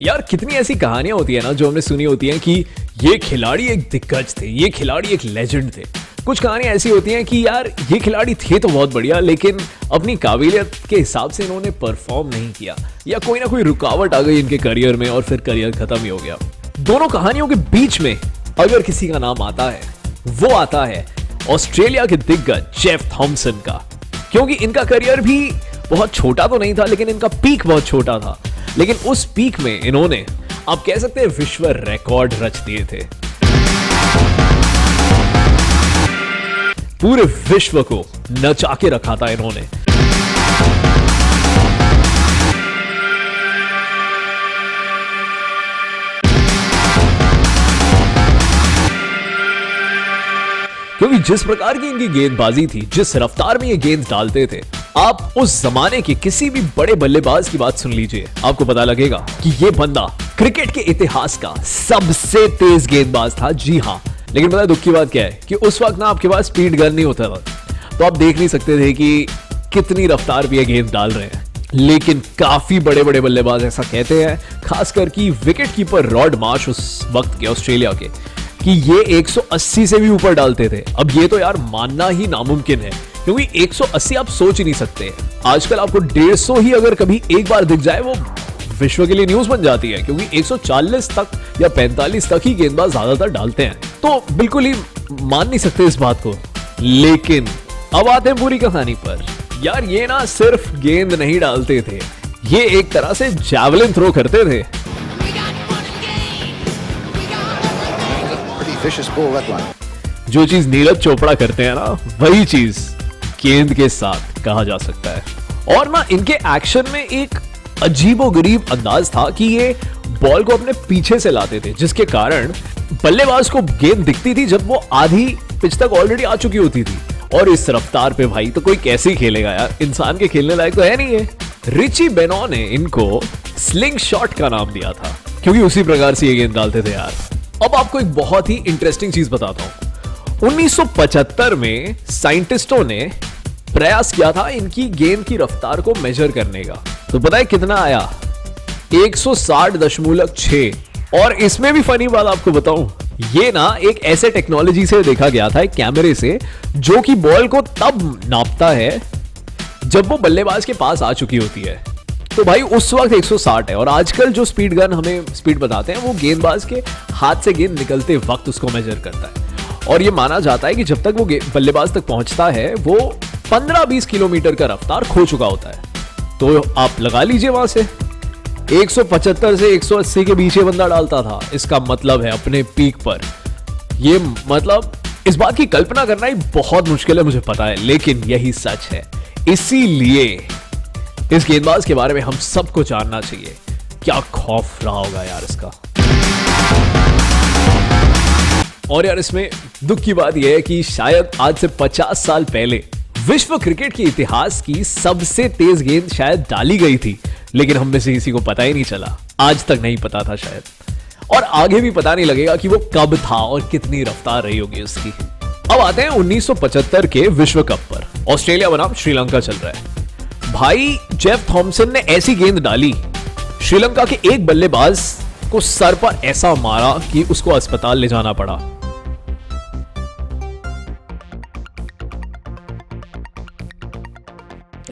यार कितनी ऐसी कहानियां होती है ना जो हमने सुनी होती हैं कि ये खिलाड़ी एक दिग्गज थे, ये खिलाड़ी एक लेजेंड थे। कुछ कहानियां ऐसी होती हैं कि यार ये खिलाड़ी थे तो बहुत बढ़िया, लेकिन अपनी काबिलियत के हिसाब से इन्होंने परफॉर्म नहीं किया या कोई ना कोई रुकावट आ गई इनके करियर में और फिर करियर खत्म ही हो गया। दोनों कहानियों के बीच में अगर किसी का नाम आता है, वो आता है ऑस्ट्रेलिया के दिग्गज जेफ थॉमसन का, क्योंकि इनका करियर भी बहुत छोटा तो नहीं था, लेकिन इनका पीक बहुत छोटा था। लेकिन उस पीक में इन्होंने, आप कह सकते हैं, विश्व रिकॉर्ड रच दिए थे। पूरे विश्व को नचा के रखा था इन्होंने। क्योंकि जिस प्रकार की इनकी गेंदबाजी थी, जिस रफ्तार में ये गेंद डालते थे, आप उस जमाने के किसी भी बड़े बल्लेबाज की बात सुन लीजिए, आपको पता लगेगा कि ये बंदा क्रिकेट के इतिहास का सबसे तेज गेंदबाज था। जी हां, लेकिन पता है दुख की बात क्या है कि उस वक्त ना आपके पास स्पीड गन नहीं होता था, तो आप देख नहीं सकते थे कि कितनी रफ्तार पे ये गेंद डाल रहे हैं। लेकिन काफी बड़े बड़े बल्लेबाज ऐसा कहते हैं, खासकर कि विकेट कीपर रॉड मार्श उस वक्त के ऑस्ट्रेलिया के, कि ये 180 से भी ऊपर डालते थे। अब ये तो यार मानना ही नामुमकिन है, क्योंकि 180 आप सोच ही नहीं सकते। आजकल आपको 150 ही अगर कभी एक बार दिख जाए, वो विश्व के लिए न्यूज बन जाती है, क्योंकि 140 तक या 45 तक ही गेंदबाज ज्यादातर डालते हैं। तो बिल्कुल ही मान नहीं सकते इस बात को। लेकिन अब आते हैं पूरी कहानी पर। यार ये ना सिर्फ गेंद नहीं डालते थे, ये एक तरह से जैवलिन थ्रो करते थे। जो चीज नीरज चोपड़ा करते हैं ना, वही चीज गेंद के साथ कहा जा सकता है। और ना इनके एक्शन में एक अजीबोगरीब अंदाज था कि ये बॉल को अपने पीछे से लाते थे, जिसके कारण बल्लेबाज को गेंद दिखती थी जब वो आधी पिच तक ऑलरेडी आ चुकी होती थी। और इस रफ्तार पे भाई तो कोई कैसे खेलेगा यार, इंसान के खेलने लायक तो है नहीं है। रिची बेनो ने इनको स्लिंग शॉट का नाम दिया था, क्योंकि उसी प्रकार से ये गेंद डालते थे यार। अब आपको एक बहुत ही इंटरेस्टिंग चीज बताता हूं। 1975 में साइंटिस्टों ने प्रयास किया था इनकी गेंद की रफ्तार को मेजर करने का, तो पता है कितना आया? 160.6। और इसमें भी फनी बात आपको बताऊं, ये ना एक ऐसे टेक्नोलॉजी से देखा गया था, एक कैमरे से, जो कि बॉल को तब नापता है जब वो बल्लेबाज के पास आ चुकी होती है। तो भाई उस वक्त 160 है, और आजकल जो स्पीड गन हमें स्पीड बताते हैं, वो गेंदबाज के हाथ से गेंद निकलते वक्त उसको मेजर करता है। और ये माना जाता है कि जब तक वो बल्लेबाज तक पहुंचता है, वो 15-20 किलोमीटर का रफ्तार खो चुका होता है। तो आप लगा लीजिए वहां से 175 से 180 के बीच ये बंदा डालता था। इसका मतलब है अपने पीक पर, ये मतलब इस बात की कल्पना करना ही बहुत मुश्किल है, मुझे पता है, लेकिन यही सच है। इसीलिए इस गेंदबाज के बारे में हम सबको जानना चाहिए। क्या खौफ रहा होगा यार इसका। और यार इसमें दुख की बात यह है कि शायद आज से 50 साल पहले विश्व क्रिकेट के इतिहास की सबसे तेज गेंद शायद डाली गई थी, लेकिन हम में से किसी को पता ही नहीं चला। आज तक नहीं पता था शायद, और आगे भी पता नहीं लगेगा कि वो कब था और कितनी रफ्तार रही होगी उसकी। अब आते हैं 1975 के विश्व कप पर। ऑस्ट्रेलिया बनाम श्रीलंका चल रहा है। भाई जेफ थॉमसन ने ऐसी गेंद डाली, श्रीलंका के एक बल्लेबाज को सर पर ऐसा मारा कि उसको अस्पताल ले जाना पड़ा।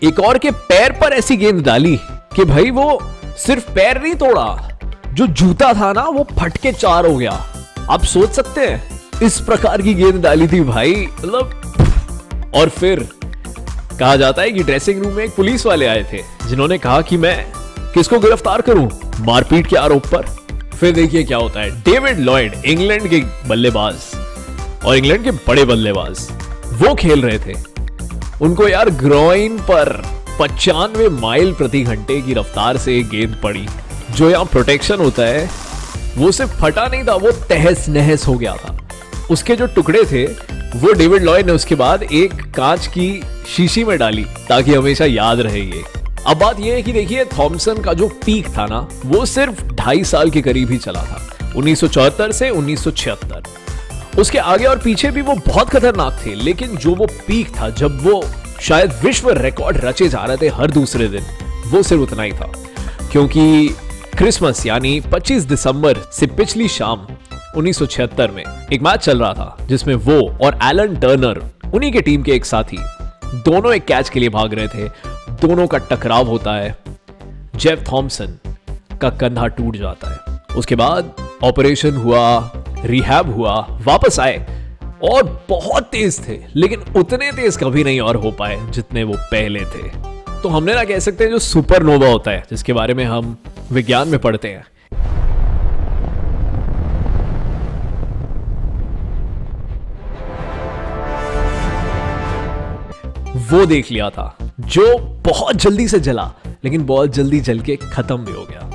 एक और के पैर पर ऐसी गेंद डाली कि भाई वो सिर्फ पैर नहीं तोड़ा, जो जूता था ना वो फट के 4 हो गया। आप सोच सकते हैं, इस प्रकार की गेंद डाली थी भाई, मतलब। और फिर कहा जाता है कि ड्रेसिंग रूम में एक पुलिस वाले आए थे, जिन्होंने कहा कि मैं किसको गिरफ्तार करूं मारपीट के आरोप पर। फिर देखिए क्या होता है। डेविड लॉयड, इंग्लैंड के बल्लेबाज और इंग्लैंड के बड़े बल्लेबाज, वो खेल रहे थे। उनको यार ग्रोइन पर 95 माइल प्रति घंटे की रफ्तार से एक गेंद पड़ी। जो यहां प्रोटेक्शन होता है वो सिर्फ फटा नहीं था, वो तहस नहस हो गया था। उसके जो टुकड़े थे वो डेविड लॉयड ने उसके बाद एक कांच की शीशी में डाली, ताकि हमेशा याद रहे ये। अब बात यह है कि देखिए थॉमसन का जो पीक था ना, वो सिर्फ 2.5 साल के करीब ही चला था, 1974 से 1976। उसके आगे और पीछे भी वो बहुत खतरनाक थे, लेकिन जो वो पीक था, जब वो शायद विश्व रिकॉर्ड रचे जा रहे थे हर दूसरे दिन, वो सिर्फ उतना ही था। क्योंकि क्रिसमस यानी 25 दिसंबर से पिछली शाम 1976 में एक मैच चल रहा था जिसमें वो और एलन टर्नर, उन्हीं के टीम के एक साथी, दोनों एक कैच के लिए भाग रहे थे। दोनों का टकराव होता है। जेफ थॉमसन का कंधा टूट जाता है। उसके बाद ऑपरेशन हुआ, रिहैब हुआ, वापस आए और बहुत तेज थे, लेकिन उतने तेज कभी नहीं और हो पाए जितने वो पहले थे। तो हमने ना कह सकते हैं जो सुपरनोवा होता है, जिसके बारे में हम विज्ञान में पढ़ते हैं, वो देख लिया था, जो बहुत जल्दी से जला, लेकिन बहुत जल्दी जल के खत्म भी हो गया।